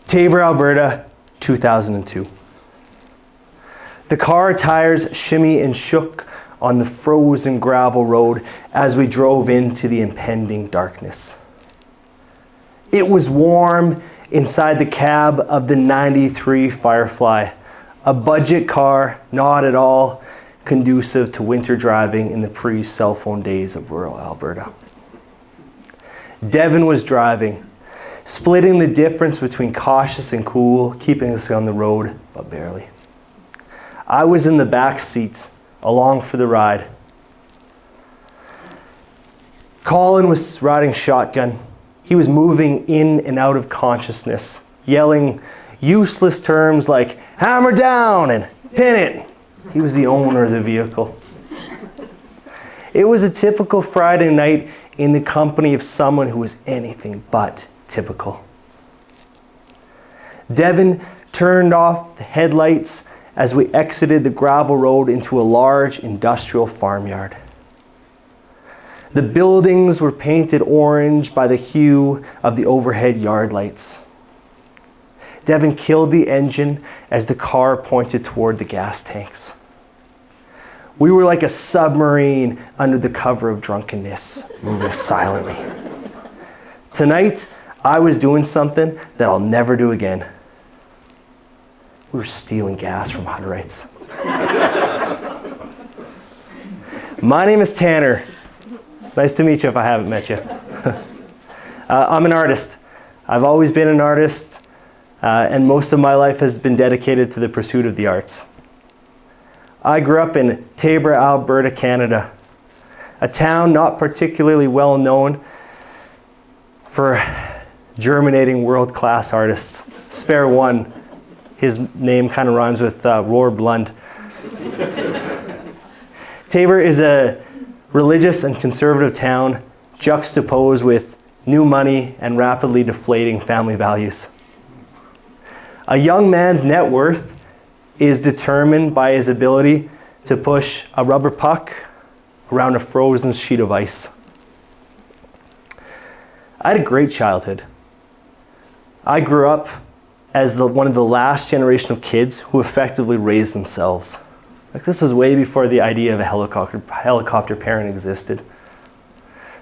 Tabor, Alberta, 2002. The car tires shimmy and shook on the frozen gravel road as we drove into the impending darkness. It was warm inside the cab of the 93 Firefly, a budget car not at all conducive to winter driving in the pre-cell phone days of rural Alberta. Devin was driving, splitting the difference between cautious and cool, keeping us on the road, but barely. I was in the back seat, along for the ride. Colin was riding shotgun. He was moving in and out of consciousness, yelling useless terms like hammer down and pin it. He was the owner of the vehicle. It was a typical Friday night in the company of someone who was anything but typical. Devin turned off the headlights as we exited the gravel road into a large industrial farmyard. The buildings were painted orange by the hue of the overhead yard lights. Devin killed the engine as the car pointed toward the gas tanks. We were like a submarine under the cover of drunkenness, moving silently. Tonight, I was doing something that I'll never do again. We were stealing gas from Hutterites. My name is Tanner. Nice to meet you if I haven't met you. I'm an artist. I've always been an artist, and most of my life has been dedicated to the pursuit of the arts. I grew up in Tabor, Alberta, Canada, a town not particularly well known for germinating world-class artists. Spare one. His name kind of rhymes with Roar Blund. Tabor is a religious and conservative town juxtaposed with new money and rapidly deflating family values. A young man's net worth is determined by his ability to push a rubber puck around a frozen sheet of ice. I had a great childhood. I grew up as one of the last generation of kids who effectively raised themselves. Like, this is way before the idea of a helicopter parent existed.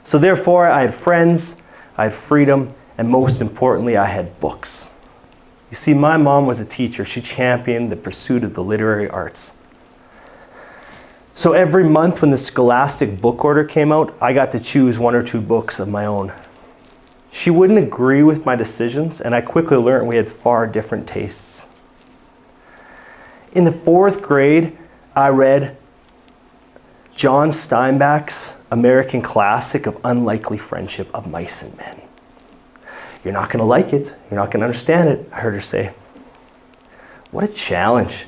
So therefore, I had friends, I had freedom, and most importantly, I had books. You see, my mom was a teacher. She championed the pursuit of the literary arts. So every month when the Scholastic book order came out, I got to choose one or two books of my own. She wouldn't agree with my decisions, and I quickly learned we had far different tastes. In the 4th grade, I read John Steinbeck's American classic of Unlikely Friendship of Mice and Men. You're not going to like it. You're not going to understand it, I heard her say. What a challenge.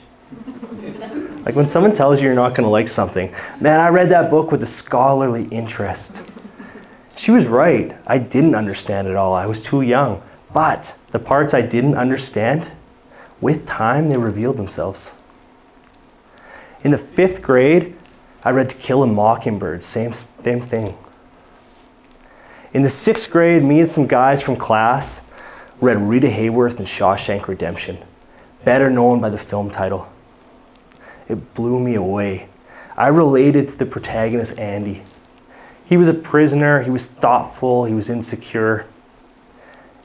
Like, when someone tells you you're not going to like something, man, I read that book with a scholarly interest. She was right. I didn't understand it all. I was too young. But the parts I didn't understand, with time, they revealed themselves. In the 5th grade, I read To Kill a Mockingbird, same thing. In the 6th grade, me and some guys from class read Rita Hayworth and Shawshank Redemption, better known by the film title. It blew me away. I related to the protagonist, Andy. He was a prisoner, he was thoughtful, he was insecure.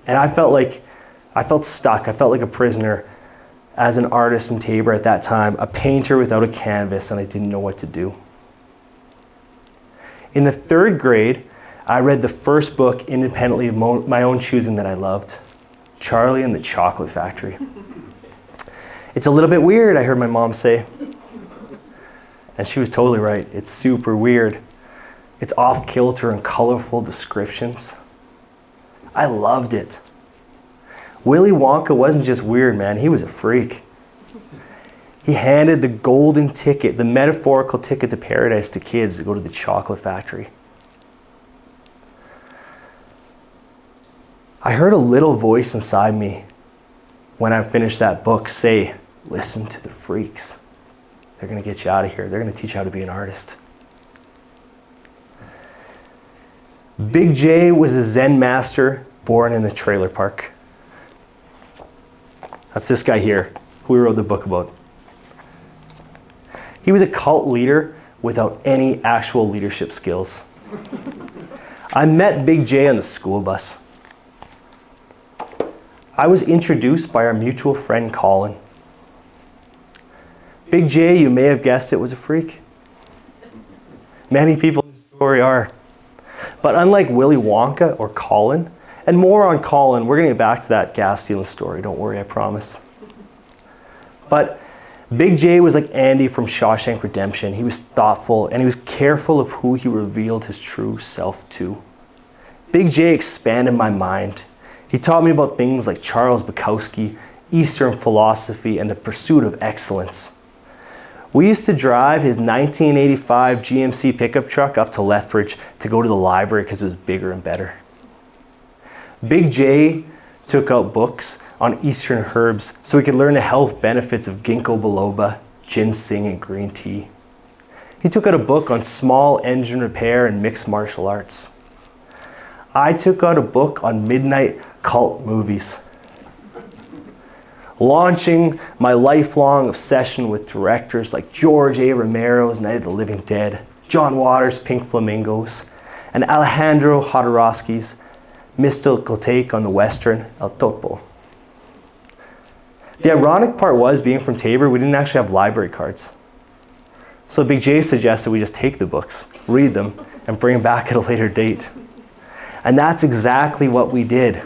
And I felt stuck. I felt like a prisoner as an artist in Tabor at that time, a painter without a canvas, and I didn't know what to do. In the 3rd grade, I read the first book independently of my own choosing that I loved, Charlie and the Chocolate Factory. It's a little bit weird, I heard my mom say. And she was totally right. It's super weird. It's off-kilter and colorful descriptions. I loved it. Willy Wonka wasn't just weird, man. He was a freak. He handed the golden ticket, the metaphorical ticket to paradise to kids to go to the chocolate factory. I heard a little voice inside me when I finished that book say, listen to the freaks. They're going to get you out of here. They're going to teach you how to be an artist. Big J was a Zen master born in a trailer park. That's this guy here, who we wrote the book about. He was a cult leader without any actual leadership skills. I met Big J on the school bus. I was introduced by our mutual friend Colin. Big J, you may have guessed it, was a freak. Many people in the story are. But unlike Willy Wonka or Colin, and more on Colin, we're going to get back to that gas stealing story, don't worry, I promise. But Big J was like Andy from Shawshank Redemption. He was thoughtful and he was careful of who he revealed his true self to. Big J expanded my mind. He taught me about things like Charles Bukowski, Eastern philosophy, and the pursuit of excellence. We used to drive his 1985 GMC pickup truck up to Lethbridge to go to the library because it was bigger and better. Big J took out books on Eastern herbs so we could learn the health benefits of ginkgo biloba, ginseng, and green tea. He took out a book on small engine repair and mixed martial arts. I took out a book on midnight cult movies, launching my lifelong obsession with directors like George A. Romero's Night of the Living Dead, John Waters' Pink Flamingos, and Alejandro Jodorowsky's mystical take on the Western El Topo. The ironic part was, being from Tabor, we didn't actually have library cards. So Big J suggested we just take the books, read them, and bring them back at a later date. And that's exactly what we did.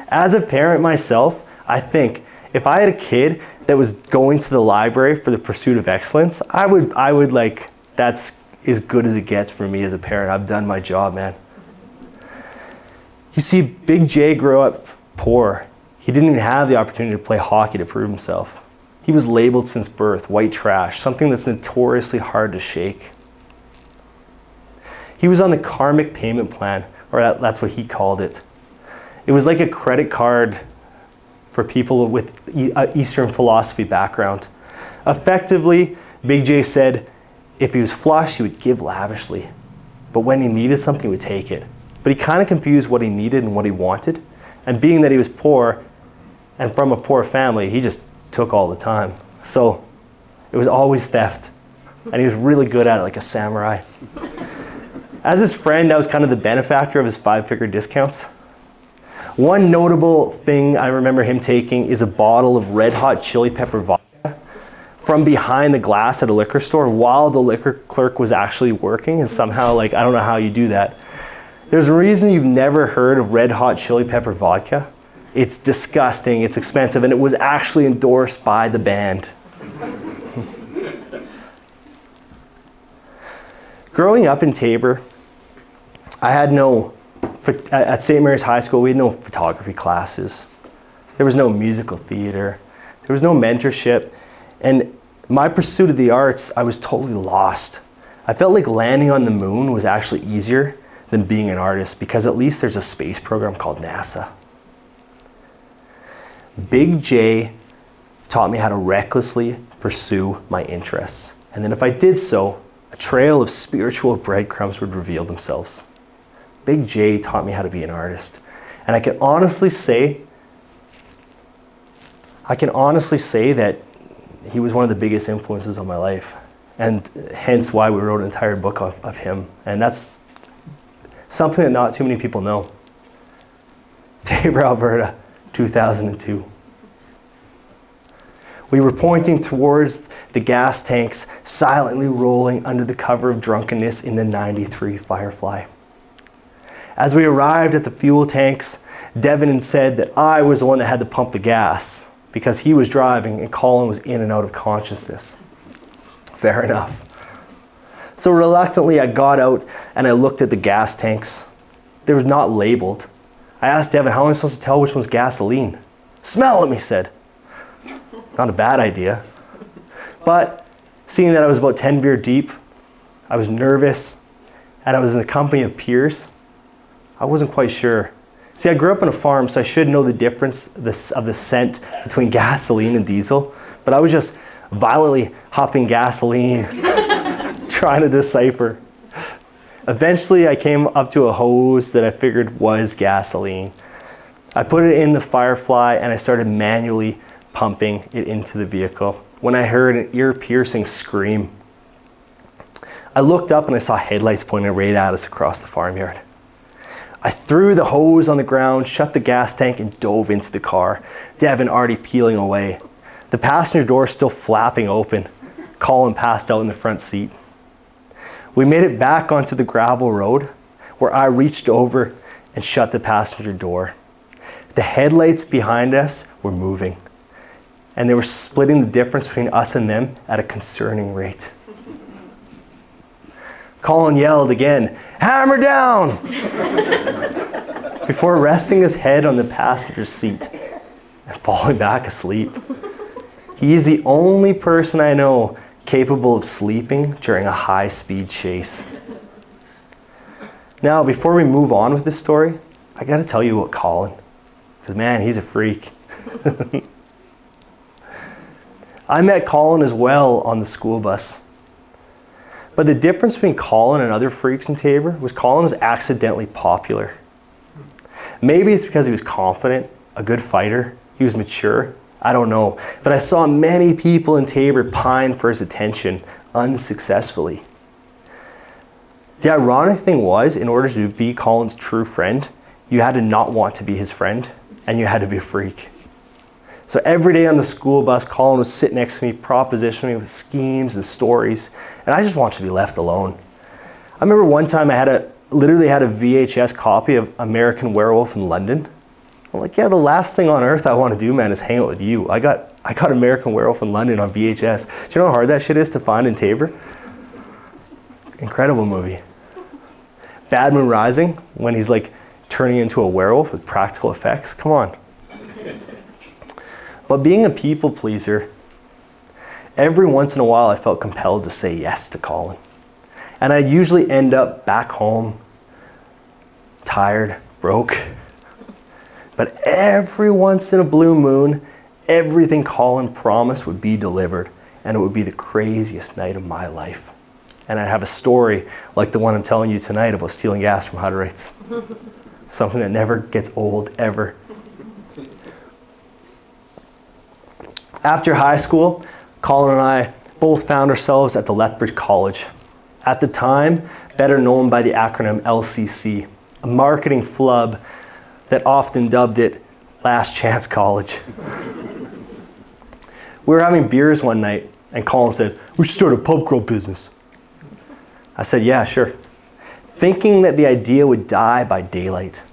As a parent myself, I think if I had a kid that was going to the library for the pursuit of excellence, I would like, that's as good as it gets for me as a parent. I've done my job, man. You see, Big J grew up poor. He didn't even have the opportunity to play hockey to prove himself. He was labeled since birth white trash, something that's notoriously hard to shake. He was on the karmic payment plan, or that's what he called it. It was like a credit card for people with Eastern philosophy background. Effectively, Big J said if he was flush, he would give lavishly. But when he needed something, he would take it. But he kind of confused what he needed and what he wanted. And being that he was poor and from a poor family, he just took all the time. So it was always theft. And he was really good at it, like a samurai. As his friend, I was kind of the benefactor of his 5-figure discounts. One notable thing I remember him taking is a bottle of red hot chili pepper vodka from behind the glass at a liquor store while the liquor clerk was actually working. And somehow, like, I don't know how you do that. There's a reason you've never heard of red hot chili pepper vodka. It's disgusting, it's expensive, and it was actually endorsed by the band. Growing up in Tabor, at St. Mary's High School, we had no photography classes. There was no musical theater. There was no mentorship. And my pursuit of the arts, I was totally lost. I felt like landing on the moon was actually easier than being an artist because at least there's a space program called NASA. Big J taught me how to recklessly pursue my interests. And then if I did so, a trail of spiritual breadcrumbs would reveal themselves. Big J taught me how to be an artist. And I can honestly say that he was one of the biggest influences on my life. And hence why we wrote an entire book of him. And that's something that not too many people know. Tabor, Alberta, 2002. We were pointing towards the gas tanks, silently rolling under the cover of drunkenness in the '93 Firefly. As we arrived at the fuel tanks, Devin said that I was the one that had to pump the gas because he was driving and Colin was in and out of consciousness. Fair enough. So reluctantly, I got out and I looked at the gas tanks. They were not labeled. I asked Devin, how am I supposed to tell which one's gasoline? Smell them, he said. Not a bad idea. But seeing that I was about 10 beer deep, I was nervous, and I was in the company of peers, I wasn't quite sure. See, I grew up on a farm, so I should know the difference of the scent between gasoline and diesel, but I was just violently huffing gasoline, trying to decipher. Eventually, I came up to a hose that I figured was gasoline. I put it in the Firefly and I started manually pumping it into the vehicle when I heard an ear-piercing scream. I looked up and I saw headlights pointing right at us across the farmyard. I threw the hose on the ground, shut the gas tank, and dove into the car, Devin already peeling away. The passenger door still flapping open. Colin passed out in the front seat. We made it back onto the gravel road where I reached over and shut the passenger door. The headlights behind us were moving, and they were splitting the difference between us and them at a concerning rate. Colin yelled again, "Hammer down!" before resting his head on the passenger seat and falling back asleep. He is the only person I know capable of sleeping during a high-speed chase. Now, before we move on with this story, I gotta tell you about Colin, because man, he's a freak. I met Colin as well on the school bus. But the difference between Colin and other freaks in Tabor was Colin was accidentally popular. Maybe it's because he was confident, a good fighter, he was mature, I don't know. But I saw many people in Tabor pine for his attention unsuccessfully. The ironic thing was, in order to be Colin's true friend, you had to not want to be his friend, and you had to be a freak. So every day on the school bus, Colin would sit next to me, proposition me with schemes and stories, and I just wanted to be left alone. I remember one time I literally had a VHS copy of American Werewolf in London. I'm like, yeah, the last thing on earth I want to do, man, is hang out with you. I got American Werewolf in London on VHS. Do you know how hard that shit is to find in Tabor? Incredible movie. Bad Moon Rising, when he's like turning into a werewolf with practical effects. Come on. But being a people pleaser, every once in a while I felt compelled to say yes to Colin. And I usually end up back home, tired, broke. But every once in a blue moon, everything Colin promised would be delivered, and it would be the craziest night of my life. And I'd have a story like the one I'm telling you tonight about stealing gas from Hutterites. Something that never gets old, ever. After high school, Colin and I both found ourselves at the Lethbridge College. At the time, better known by the acronym LCC, a marketing flub that often dubbed it Last Chance College. We were having beers one night, and Colin said, "We should start a pub crawl business." I said, "Yeah, sure," thinking that the idea would die by daylight.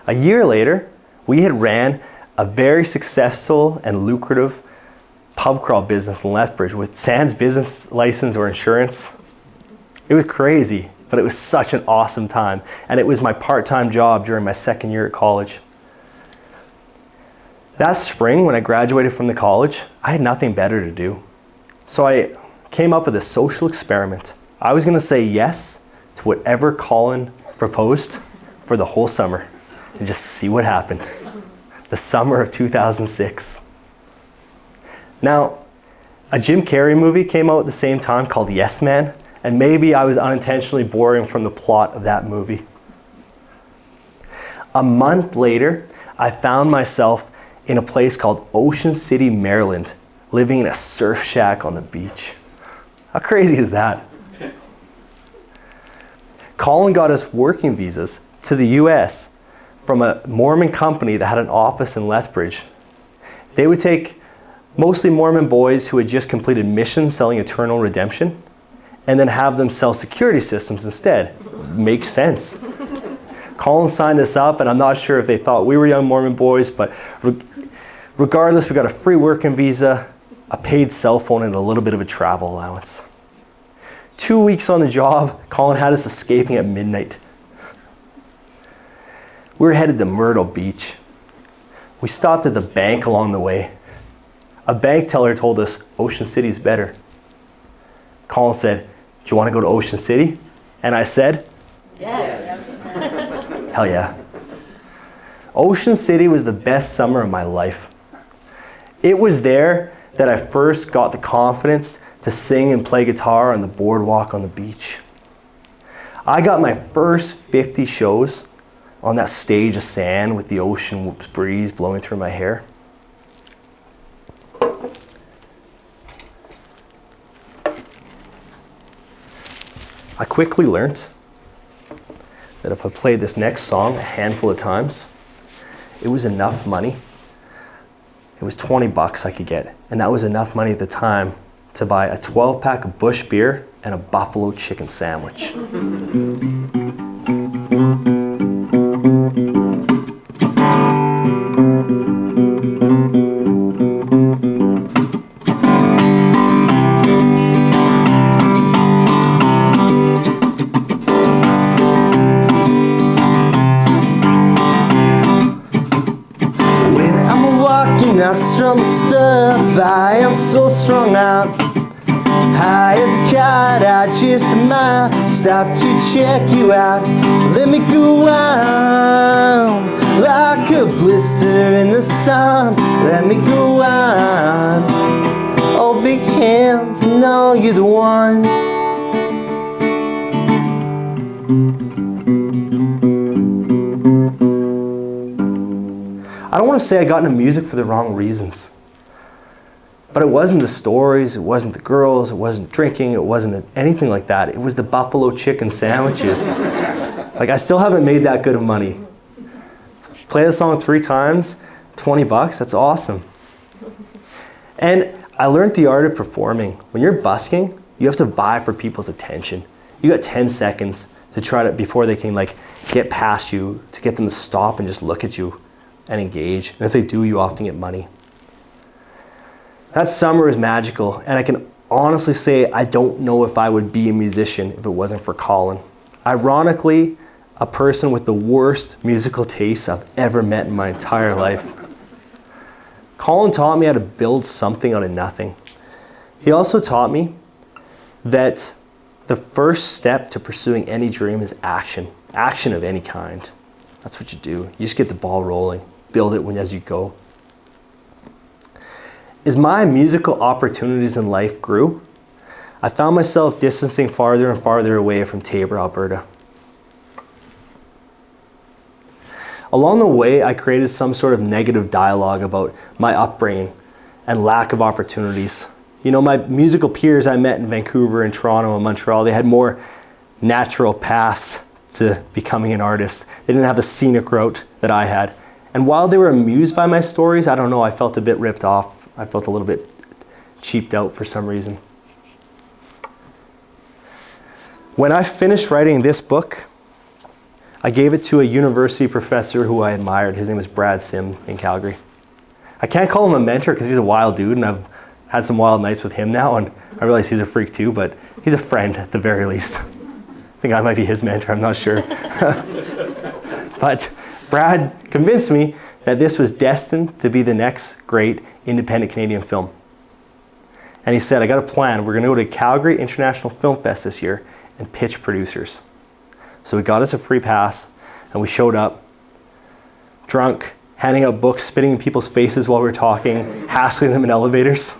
A year later, we had ran a very successful and lucrative pub crawl business in Lethbridge with sans business license or insurance. It was crazy, but it was such an awesome time. And it was my part-time job during my second year at college. That spring, when I graduated from the college, I had nothing better to do. So I came up with a social experiment. I was gonna say yes to whatever Colin proposed for the whole summer and just see what happened. The summer of 2006. Now, a Jim Carrey movie came out at the same time called Yes Man, and maybe I was unintentionally borrowing from the plot of that movie. A month later, I found myself in a place called Ocean City, Maryland, living in a surf shack on the beach. How crazy is that? Colin got us working visas to the US from a Mormon company that had an office in Lethbridge. They would take mostly Mormon boys who had just completed missions selling eternal redemption and then have them sell security systems instead. Makes sense. Colin signed us up, and I'm not sure if they thought we were young Mormon boys, but regardless, we got a free working visa, a paid cell phone, and a little bit of a travel allowance. 2 weeks on the job, Colin had us escaping at midnight. We were headed to Myrtle Beach. We stopped at the bank along the way. A bank teller told us Ocean City's better. Colin said, "Do you want to go to Ocean City?" And I said, "Yes." Hell yeah. Ocean City was the best summer of my life. It was there that I first got the confidence to sing and play guitar on the boardwalk on the beach. I got my first 50 shows on that stage of sand with the ocean breeze blowing through my hair. I quickly learned that if I played this next song a handful of times, it was enough money. It was $20 I could get, and that was enough money at the time to buy a 12-pack of Busch beer and a buffalo chicken sandwich. I strum the stuff, I am so strung out. High as a kite, I just a mile. Stop to check you out. Let me go on like a blister in the sun. Let me go on. Oh, big hands, I know you're the one. I don't want to say I got into music for the wrong reasons. But it wasn't the stories, it wasn't the girls, it wasn't drinking, it wasn't anything like that. It was the buffalo chicken sandwiches. Like, I still haven't made that good of money. Play the song 3 times, $20, that's awesome. And I learned the art of performing. When you're busking, you have to vie for people's attention. You got 10 seconds to try to, before they can get past you, to get them to stop and just look at you and engage. And if they do, you often get money. That summer was magical, and I can honestly say I don't know if I would be a musician if it wasn't for Colin. Ironically, a person with the worst musical taste I've ever met in my entire life. Colin taught me how to build something out of nothing. He also taught me that the first step to pursuing any dream is action. Action of any kind. That's what you do. You just get the ball rolling. Build it as you go. As my musical opportunities in life grew, I found myself distancing farther and farther away from Tabor, Alberta. Along the way, I created some sort of negative dialogue about my upbringing and lack of opportunities. You know, my musical peers I met in Vancouver and Toronto and Montreal, they had more natural paths to becoming an artist. They didn't have the scenic route that I had. And while they were amused by my stories, I don't know, I felt a bit ripped off. I felt a little bit cheaped out for some reason. When I finished writing this book, I gave it to a university professor who I admired. His name was Brad Sim in Calgary. I can't call him a mentor because he's a wild dude, and I've had some wild nights with him now, and I realize he's a freak too, but he's a friend at the very least. I think I might be his mentor, I'm not sure. But Brad convinced me that this was destined to be the next great independent Canadian film. And he said, I got a plan. We're going to go to Calgary International Film Fest this year and pitch producers. So he got us a free pass, and we showed up, drunk, handing out books, spitting in people's faces while we were talking, hassling them in elevators.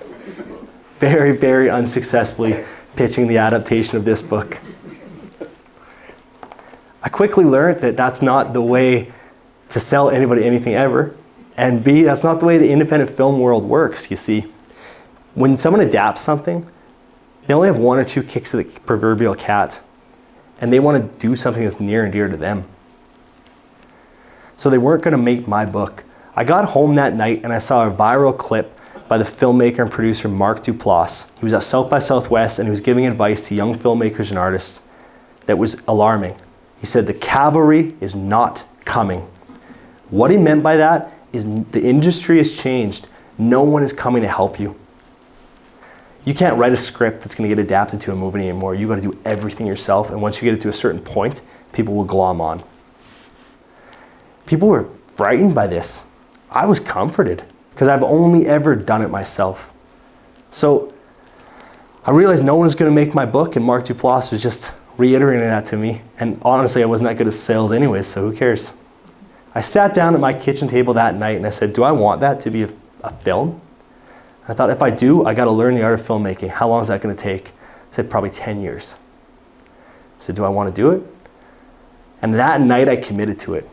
Very, very unsuccessfully pitching the adaptation of this book. I quickly learned that that's not the way to sell anybody anything ever. And B, that's not the way the independent film world works, you see. When someone adapts something, they only have 1 or 2 kicks of the proverbial cat. And they want to do something that's near and dear to them. So they weren't going to make my book. I got home that night and I saw a viral clip by the filmmaker and producer Mark Duplass. He was at South by Southwest and he was giving advice to young filmmakers and artists that was alarming. He said, the cavalry is not coming. What he meant by that is the industry has changed. No one is coming to help you. You can't write a script that's going to get adapted to a movie anymore. You got to do everything yourself, and once you get it to a certain point, people will glom on. People were frightened by this. I was comforted because I've only ever done it myself. So I realized no one was going to make my book, and Mark Duplass was just reiterating that to me. And honestly, I wasn't that good at sales anyways, so who cares? I sat down at my kitchen table that night and I said, do I want that to be a film? I thought, if I do, I got to learn the art of filmmaking. How long is that going to take? I said, probably 10 years. I said, do I want to do it? And that night I committed to it.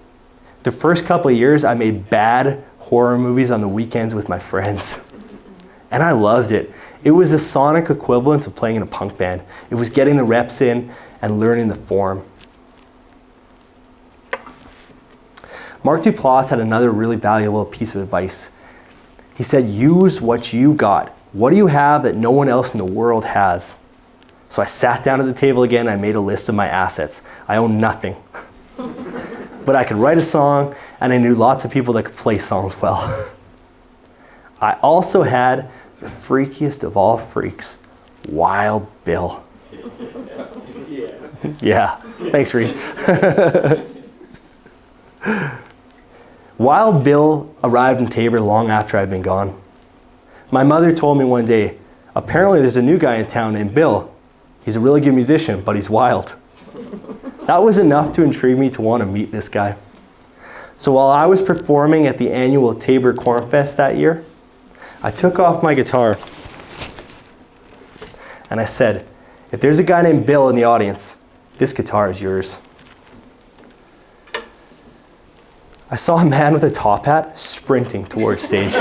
The first couple of years, I made bad horror movies on the weekends with my friends. And I loved it. It was the sonic equivalent of playing in a punk band. It was getting the reps in and learning the form. Mark Duplass had another really valuable piece of advice. He said, use what you got. What do you have that no one else in the world has? So I sat down at the table again and I made a list of my assets. I own nothing. But I could write a song and I knew lots of people that could play songs well. I also had the freakiest of all freaks, Wild Bill. Yeah, thanks, Reed. Wild Bill arrived in Taber long after I'd been gone. My mother told me one day, apparently there's a new guy in town named Bill. He's a really good musician, but he's wild. That was enough to intrigue me to want to meet this guy. So while I was performing at the annual Taber Cornfest that year, I took off my guitar and I said, if there's a guy named Bill in the audience, this guitar is yours. I saw a man with a top hat sprinting towards stage.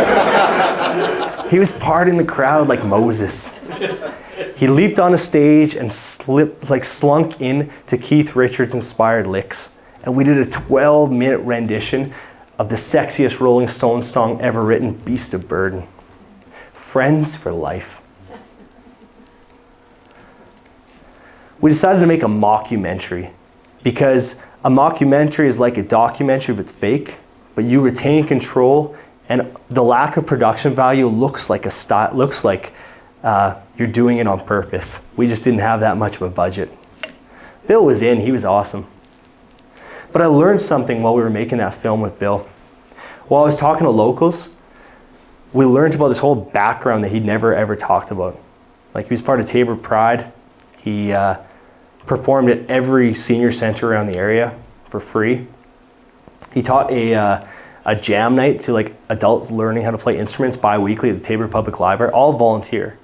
He was parting the crowd like Moses. He leaped on a stage and slunk in to Keith Richards' inspired licks. And we did a 12-minute rendition of the sexiest Rolling Stones song ever written, Beast of Burden. Friends for life. We decided to make a mockumentary because a mockumentary is like a documentary, but it's fake, but you retain control, and the lack of production value looks like you're doing it on purpose. We just didn't have that much of a budget. Bill was in, he was awesome. But I learned something while we were making that film with Bill. While I was talking to locals, we learned about this whole background that he'd never ever talked about. Like, he was part of Taber Pride. He performed at every senior center around the area for free. He taught a jam night to like adults learning how to play instruments bi-weekly at the Taber Public Library, all volunteer.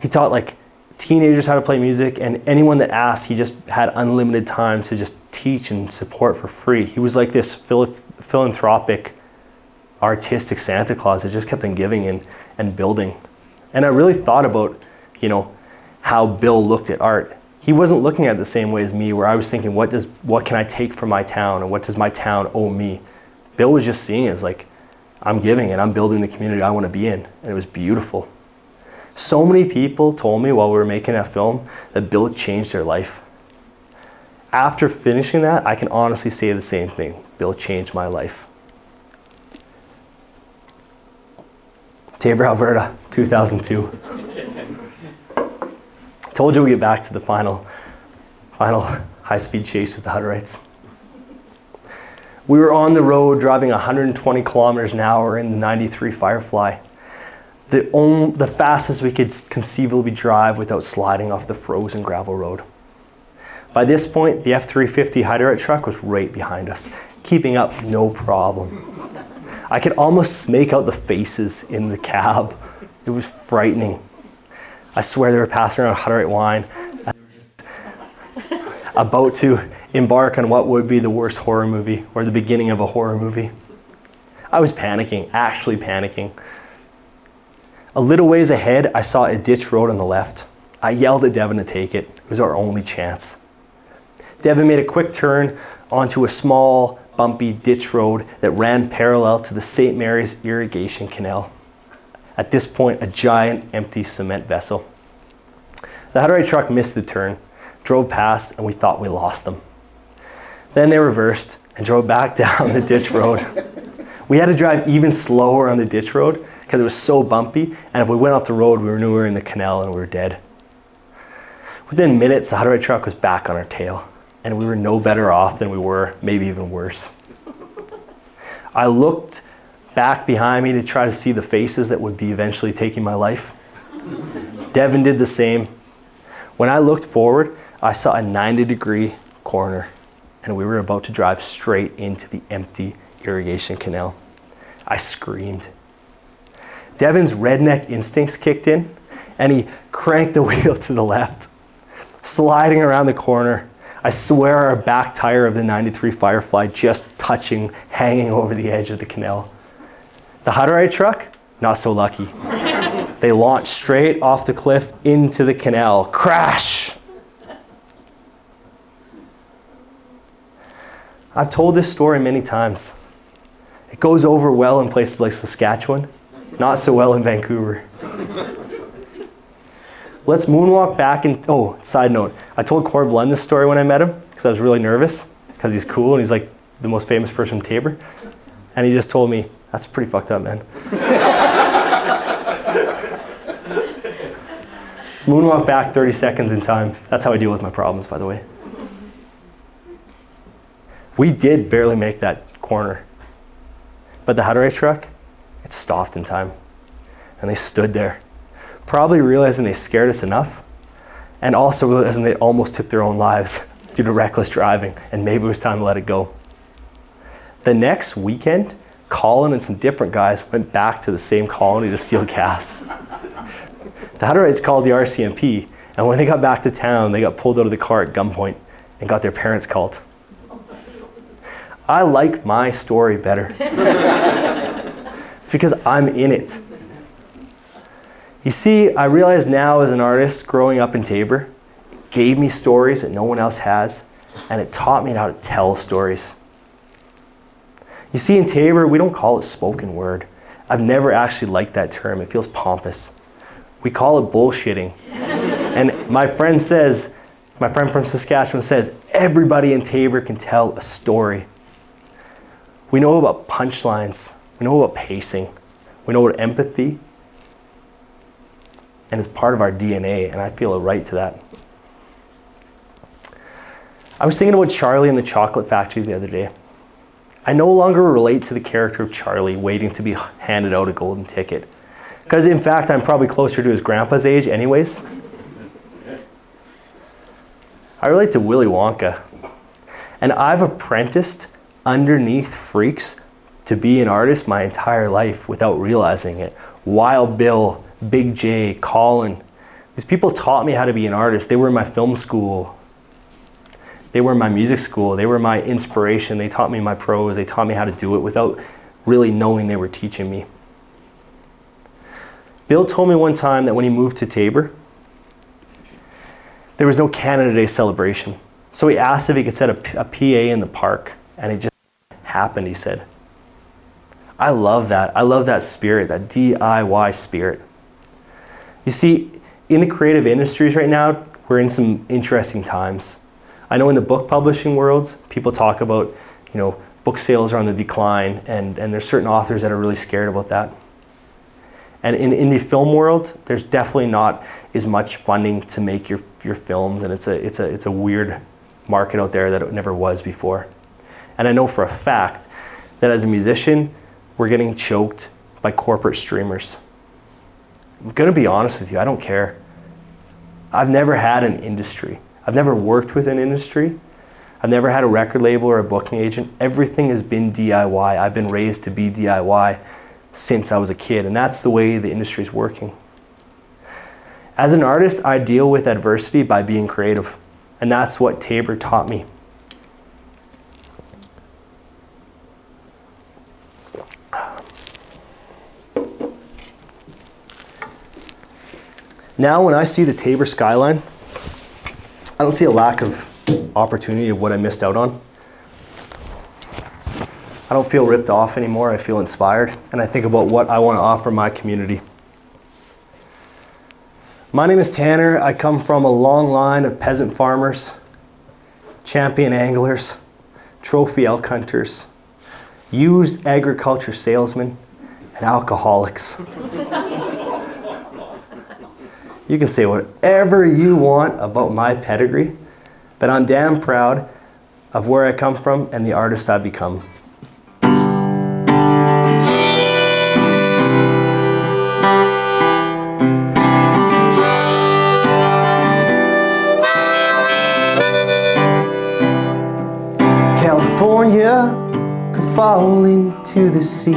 He taught like teenagers how to play music, and anyone that asked, he just had unlimited time to just teach and support for free. He was like this philanthropic, artistic Santa Claus that just kept on giving and building. And I really thought about, how Bill looked at art. He wasn't looking at it the same way as me, where I was thinking, what can I take from my town, and what does my town owe me? Bill was just seeing it as like, I'm giving and I'm building the community I want to be in. And it was beautiful. So many people told me while we were making that film that Bill changed their life. After finishing that, I can honestly say the same thing. Bill changed my life. Taber, Alberta, 2002. Told you we get back to the final high-speed chase with the Hutterites. We were on the road driving 120 kilometers an hour in the 93 Firefly. The fastest we could conceivably drive without sliding off the frozen gravel road. By this point, the F-350 Hutterite truck was right behind us, keeping up no problem. I could almost make out the faces in the cab. It was frightening. I swear they were passing around Hutterite wine, and they were just about to embark on what would be the worst horror movie, or the beginning of a horror movie. I was panicking, actually panicking. A little ways ahead, I saw a ditch road on the left. I yelled at Devin to take it. It was our only chance. Devin made a quick turn onto a small, bumpy ditch road that ran parallel to the St. Mary's irrigation canal. At this point, a giant empty cement vessel. The Hutterite truck missed the turn, drove past, and we thought we lost them. Then they reversed and drove back down the ditch road. We had to drive even slower on the ditch road because it was so bumpy, and if we went off the road, we knew we were in the canal and we were dead. Within minutes, the Hutterite truck was back on our tail, and we were no better off than we were, maybe even worse. I looked back behind me to try to see the faces that would be eventually taking my life. Devin did the same. When I looked forward, I saw a 90-degree corner, and we were about to drive straight into the empty irrigation canal. I screamed. Devin's redneck instincts kicked in, and he cranked the wheel to the left. Sliding around the corner, I swear our back tire of the 93 Firefly just touching, hanging over the edge of the canal. The Hutterite truck, not so lucky. They launched straight off the cliff into the canal. Crash! I've told this story many times. It goes over well in places like Saskatchewan, not so well in Vancouver. Let's moonwalk back and, oh, side note, I told Corb Lund this story when I met him because I was really nervous because he's cool and he's like the most famous person from Tabor. And he just told me, that's pretty fucked up, man. Let's moonwalk back 30 seconds in time. That's how I deal with my problems, by the way. We did barely make that corner. But the Hutterite truck, it stopped in time. And they stood there, probably realizing they scared us enough, and also realizing they almost took their own lives due to reckless driving, and maybe it was time to let it go. The next weekend, Colin and some different guys went back to the same colony to steal gas. The Hutterites called the RCMP, and when they got back to town, they got pulled out of the car at gunpoint and got their parents called. I like my story better. It's because I'm in it. You see, I realize now as an artist growing up in Tabor, it gave me stories that no one else has, and it taught me how to tell stories. You see, in Tabor, we don't call it spoken word. I've never actually liked that term. It feels pompous. We call it bullshitting. And my friend from Saskatchewan says, everybody in Tabor can tell a story. We know about punchlines. We know about pacing. We know about empathy. And it's part of our DNA, and I feel a right to that. I was thinking about Charlie and the Chocolate Factory the other day. I no longer relate to the character of Charlie waiting to be handed out a golden ticket. Because in fact, I'm probably closer to his grandpa's age anyways. I relate to Willy Wonka. And I've apprenticed underneath freaks to be an artist my entire life without realizing it. Wild Bill, Big J, Colin. These people taught me how to be an artist. They were in my film school. They were in my music school. They were my inspiration. They taught me my prose. They taught me how to do it without really knowing they were teaching me. Bill told me one time that when he moved to Tabor, there was no Canada Day celebration. So he asked if he could set a PA in the park, and it just happened, he said. I love that. I love that spirit, that DIY spirit. You see, in the creative industries right now, we're in some interesting times. I know in the book publishing world, people talk about, book sales are on the decline, and there's certain authors that are really scared about that. And in the indie film world, there's definitely not as much funding to make your films, and it's a weird market out there that it never was before. And I know for a fact that as a musician, we're getting choked by corporate streamers. I'm gonna be honest with you, I don't care. I've never had an industry. I've never worked with an industry. I've never had a record label or a booking agent. Everything has been DIY. I've been raised to be DIY since I was a kid, and that's the way the industry is working. As an artist, I deal with adversity by being creative, and that's what Tabor taught me. Now when I see the Tabor skyline, I don't see a lack of opportunity of what I missed out on. I don't feel ripped off anymore. I feel inspired, and I think about what I want to offer my community. My name is Tanner. I come from a long line of peasant farmers, champion anglers, trophy elk hunters, used agriculture salesmen, and alcoholics. You can say whatever you want about my pedigree, but I'm damn proud of where I come from and the artist I've become. California could fall into the sea.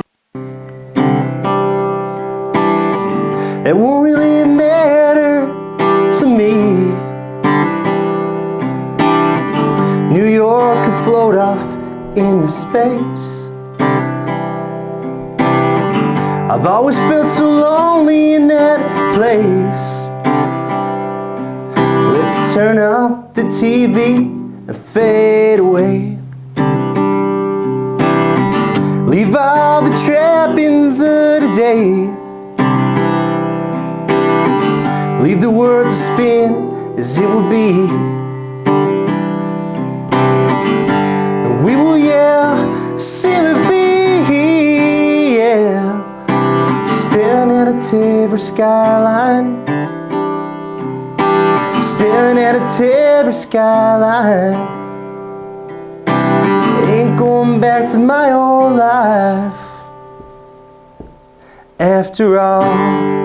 It won't really matter to me. New York could float off in the space. I've always felt so lonely in that place. Let's turn off the TV and fade away. Leave all the trappings of today. Leave the world to spin as it would be. And we will yell, c'est la vie, yeah. Staring at a Tabor skyline. Staring at a Tabor skyline. Ain't going back to my old life after all.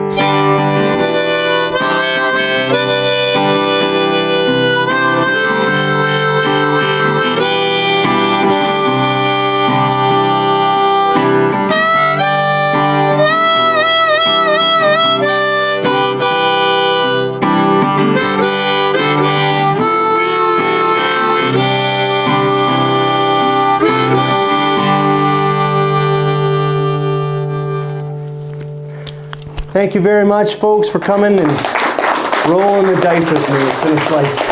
Thank you very much, folks, for coming and rolling the dice with me. It's been a slice.